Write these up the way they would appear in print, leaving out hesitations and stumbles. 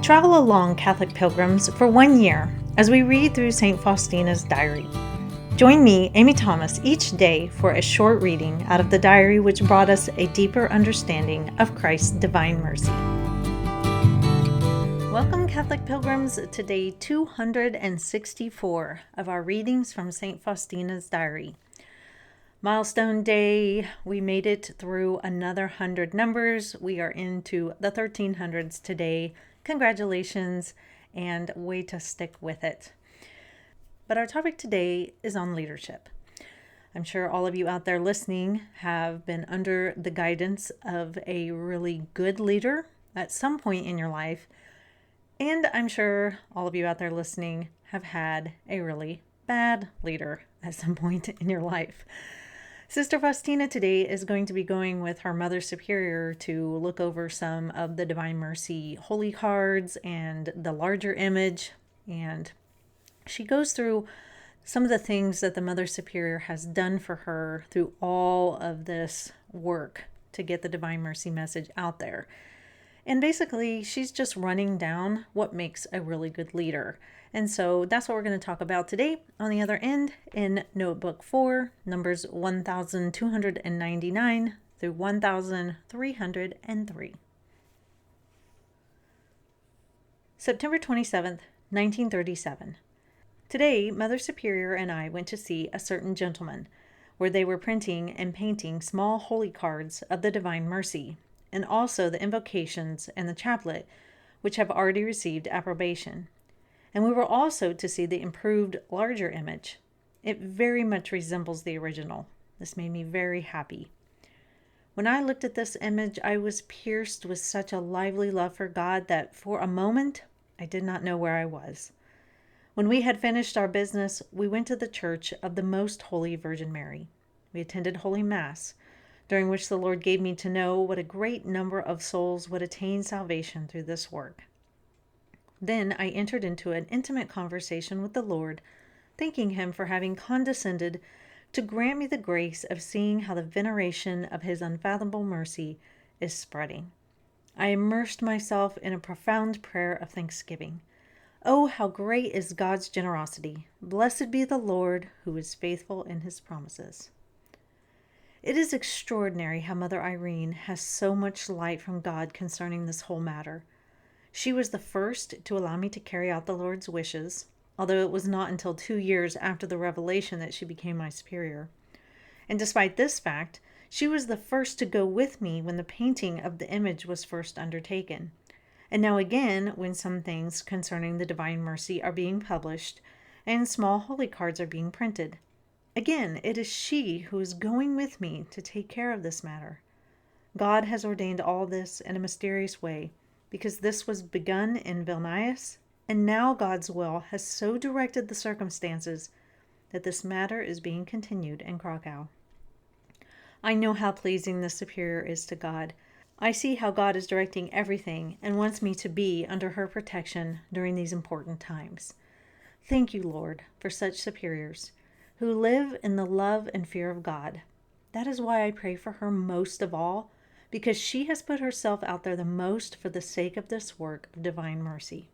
Travel along, Catholic pilgrims, for 1 year as we read through St. Faustina's diary. Join me, Amy Thomas, each day for a short reading out of the diary which brought us a deeper understanding of Christ's divine mercy. Welcome, Catholic pilgrims, to day 264 of our readings from St. Faustina's diary. Milestone day, we made it through another 100 numbers. We are into the 1300s today. Congratulations, and way to stick with it. But our topic today is on leadership. I'm sure all of you out there listening have been under the guidance of a really good leader at some point in your life. And I'm sure all of you out there listening have had a really bad leader at some point in your life. Sister Faustina today is going to be going with her Mother Superior to look over some of the Divine Mercy holy cards and the larger image. And she goes through some of the things that the Mother Superior has done for her through all of this work to get the Divine Mercy message out there. And basically, she's just running down what makes a really good leader. And so that's what we're going to talk about today on the other end in Notebook 4, numbers 1299 through 1303. September 27th, 1937. Today, Mother Superior and I went to see a certain gentleman, where they were printing and painting small holy cards of the Divine Mercy, and also the invocations and the chaplet, which have already received approbation. And we were also to see the improved, larger image. It very much resembles the original. This made me very happy. When I looked at this image, I was pierced with such a lively love for God that for a moment, I did not know where I was. When we had finished our business, we went to the Church of the Most Holy Virgin Mary. We attended Holy Mass, during which the Lord gave me to know what a great number of souls would attain salvation through this work. Then I entered into an intimate conversation with the Lord, thanking him for having condescended to grant me the grace of seeing how the veneration of his unfathomable mercy is spreading. I immersed myself in a profound prayer of thanksgiving. Oh, how great is God's generosity! Blessed be the Lord, who is faithful in his promises. It is extraordinary how Mother Irene has so much light from God concerning this whole matter. She was the first to allow me to carry out the Lord's wishes, although it was not until 2 years after the revelation that she became my superior. And despite this fact, she was the first to go with me when the painting of the image was first undertaken. And now again, when some things concerning the Divine Mercy are being published, and small holy cards are being printed. Again, it is she who is going with me to take care of this matter. God has ordained all this in a mysterious way, because this was begun in Vilnius, and now God's will has so directed the circumstances that this matter is being continued in Krakow. I know how pleasing the Superior is to God. I see how God is directing everything and wants me to be under her protection during these important times. Thank you, Lord, for such superiors who live in the love and fear of God. That is why I pray for her most of all, because she has put herself out there the most for the sake of this work of divine mercy.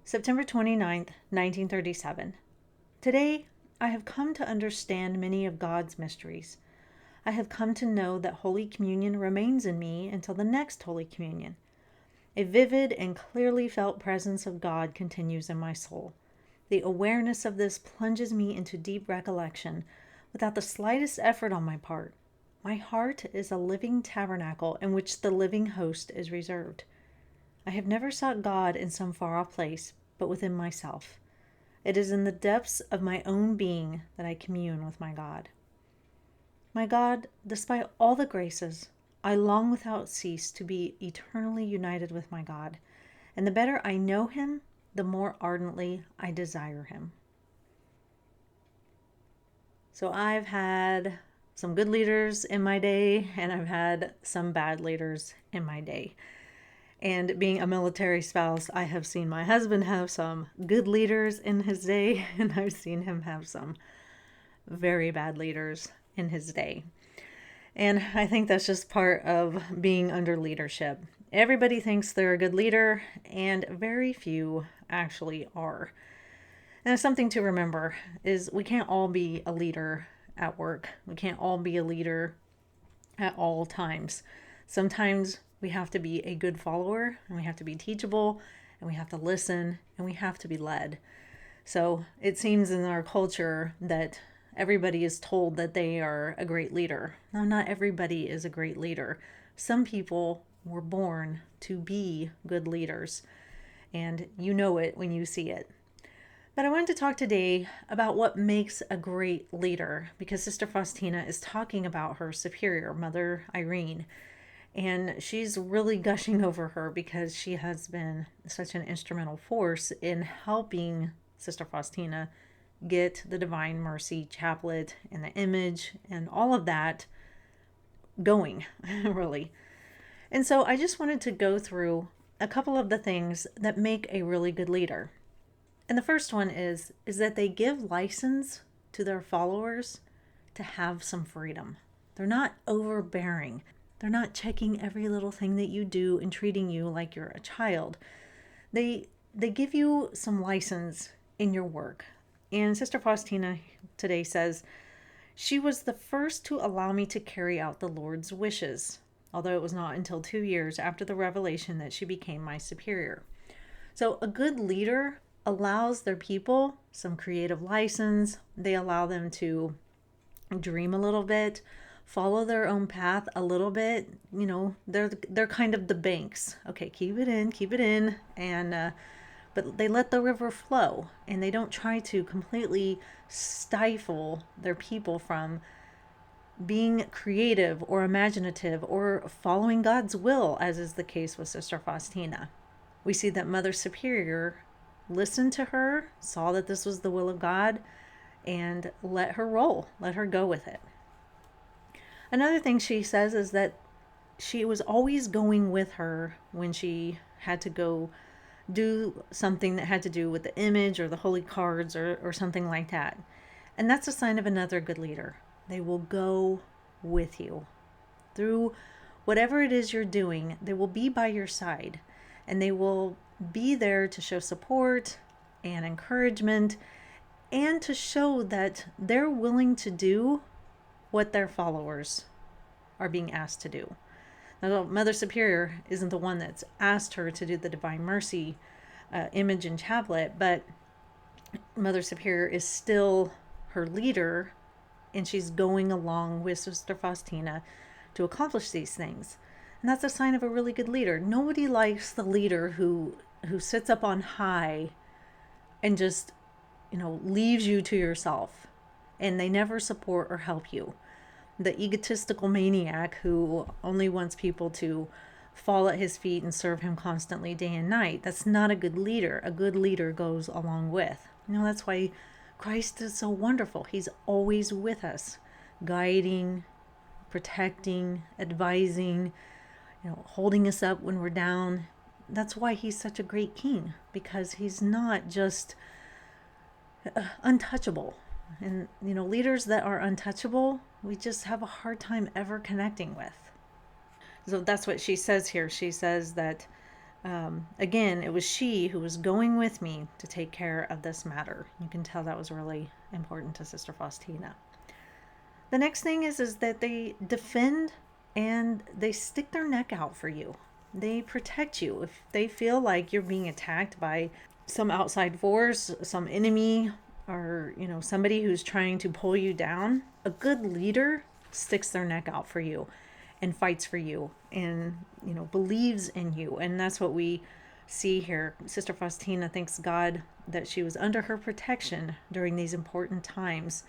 September 29th, 1937. Today, I have come to understand many of God's mysteries. I have come to know that Holy Communion remains in me until the next Holy Communion. A vivid and clearly felt presence of God continues in my soul. The awareness of this plunges me into deep recollection without the slightest effort on my part. My heart is a living tabernacle in which the living host is reserved. I have never sought God in some far-off place, but within myself. It is in the depths of my own being that I commune with my God. My God, despite all the graces, I long without cease to be eternally united with my God, and the better I know him, the more ardently I desire him. So I've had some good leaders in my day, and I've had some bad leaders in my day. And being a military spouse, I have seen my husband have some good leaders in his day, and I've seen him have some very bad leaders in his day. And I think that's just part of being under leadership. Everybody thinks they're a good leader, and very few actually are. And something to remember is we can't all be a leader at work. We can't all be a leader at all times. Sometimes we have to be a good follower, and we have to be teachable, and we have to listen, and we have to be led. So it seems in our culture that everybody is told that they are a great leader. No, not everybody is a great leader. Some people were born to be good leaders, and you know it when you see it. But I wanted to talk today about what makes a great leader, because Sister Faustina is talking about her superior, Mother Irene. And she's really gushing over her because she has been such an instrumental force in helping Sister Faustina get the Divine Mercy Chaplet and the image and all of that going, really. And so I just wanted to go through a couple of the things that make a really good leader. And the first one is that they give license to their followers to have some freedom. They're not overbearing. They're not checking every little thing that you do and treating you like you're a child. They give you some license in your work. And Sister Faustina today says, she was the first to allow me to carry out the Lord's wishes, although it was not until 2 years after the revelation that she became my superior. So a good leader allows their people some creative license. They allow them to dream a little bit, follow their own path a little bit. They're kind of the banks. Okay, keep it in, and but they let the river flow, and they don't try to completely stifle their people from being creative or imaginative or following God's will, as is the case with Sister Faustina. We see that Mother Superior listened to her, saw that this was the will of God, and let her roll, let her go with it. Another thing she says is that she was always going with her when she had to go do something that had to do with the image or the holy cards or something like that. And that's a sign of another good leader. They will go with you through whatever it is you're doing. They will be by your side, and they will be there to show support and encouragement and to show that they're willing to do what their followers are being asked to do. Now, Mother Superior isn't the one that's asked her to do the Divine Mercy image and chaplet, but Mother Superior is still her leader, and she's going along with Sister Faustina to accomplish these things. And that's a sign of a really good leader. Nobody likes the leader who sits up on high and just, leaves you to yourself, and they never support or help you. The egotistical maniac who only wants people to fall at his feet and serve him constantly day and night. That's not a good leader. A good leader goes along with. That's why Christ is so wonderful. He's always with us, guiding, protecting, advising, holding us up when we're down. That's why he's such a great king, because he's not just untouchable. And, leaders that are untouchable, we just have a hard time ever connecting with. So that's what she says here. She says that, again, it was she who was going with me to take care of this matter. You can tell that was really important to Sister Faustina. The next thing is that they defend and they stick their neck out for you. They protect you. If they feel like you're being attacked by some outside force, some enemy, or somebody who's trying to pull you down, a good leader sticks their neck out for you and fights for you and believes in you. And that's what we see here. Sister Faustina thanks God that she was under her protection during these important times.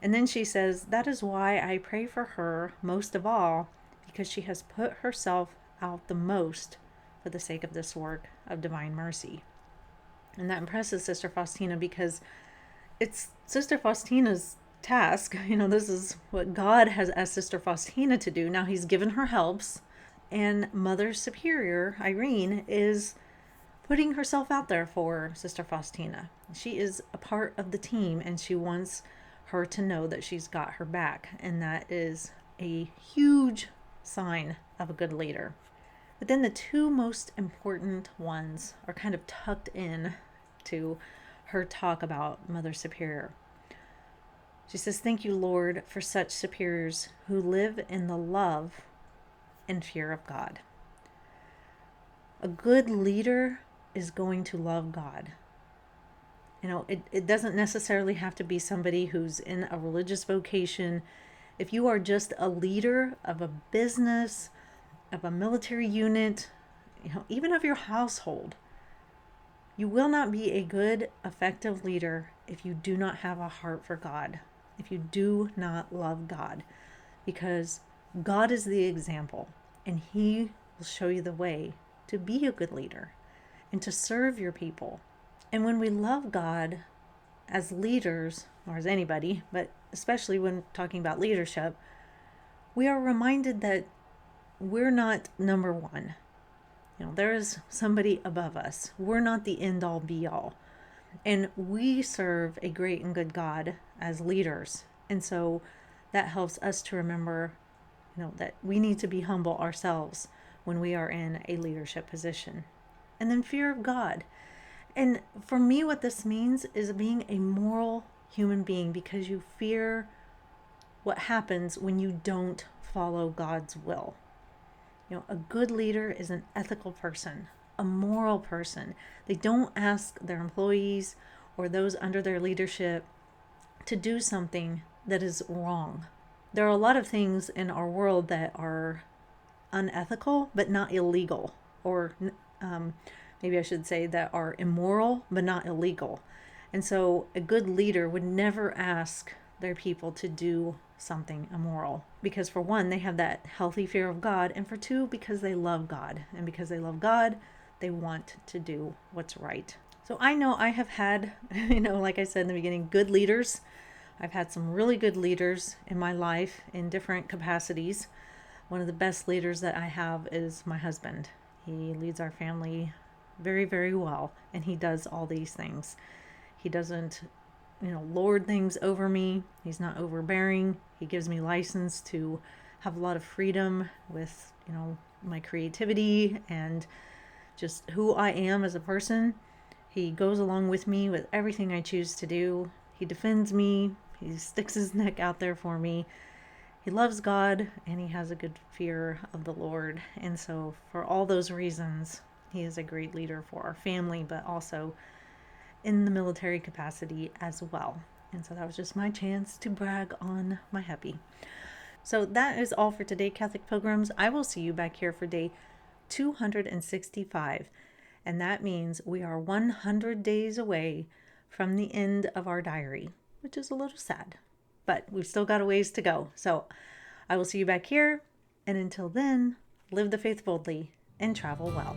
And then she says, that is why I pray for her most of all, because she has put herself out the most for the sake of this work of divine mercy. And that impresses Sister Faustina, because it's Sister Faustina's task. This is what God has asked Sister Faustina to do. Now he's given her helps, and Mother Superior, Irene, is putting herself out there for Sister Faustina. She is a part of the team, and she wants her to know that she's got her back. And that is a huge sign of a good leader. But then the two most important ones are kind of tucked in to her talk about Mother Superior. She says, "Thank you, Lord, for such superiors who live in the love and fear of God." A good leader is going to love God. It doesn't necessarily have to be somebody who's in a religious vocation. If you are just a leader of a business, of a military unit, even of your household, you will not be a good, effective leader if you do not have a heart for God, if you do not love God, because God is the example, and He will show you the way to be a good leader and to serve your people. And when we love God as leaders, or as anybody, but especially when talking about leadership, we are reminded that we're not number one. There is somebody above us. We're not the end all be all. And we serve a great and good God as leaders. And so that helps us to remember, that we need to be humble ourselves when we are in a leadership position. And then fear of God. And for me, what this means is being a moral human being, because you fear what happens when you don't follow God's will. A good leader is an ethical person, a moral person. They don't ask their employees or those under their leadership to do something that is wrong. There are a lot of things in our world that are unethical, but not illegal, or maybe I should say that are immoral, but not illegal. And so a good leader would never ask their people to do something immoral, because for one, they have that healthy fear of God, and for two, because they love God, and because they love God, they want to do what's right. So I know I have had, like I said in the beginning, good leaders. I've had some really good leaders in my life in different capacities. One of the best leaders that I have is my husband. He leads our family very, very well, and he does all these things. He doesn't lord things over me. He's not overbearing. He gives me license to have a lot of freedom with, my creativity and just who I am as a person. He goes along with me with everything I choose to do. He defends me. He sticks his neck out there for me. He loves God, and he has a good fear of the Lord. And so for all those reasons, he is a great leader for our family, but also in the military capacity as well. And so that was just my chance to brag on my hubby. So that is all for today, Catholic Pilgrims. I will see you back here for day 265. And that means we are 100 days away from the end of our diary, which is a little sad, but we've still got a ways to go. So I will see you back here. And until then, live the faith boldly and travel well.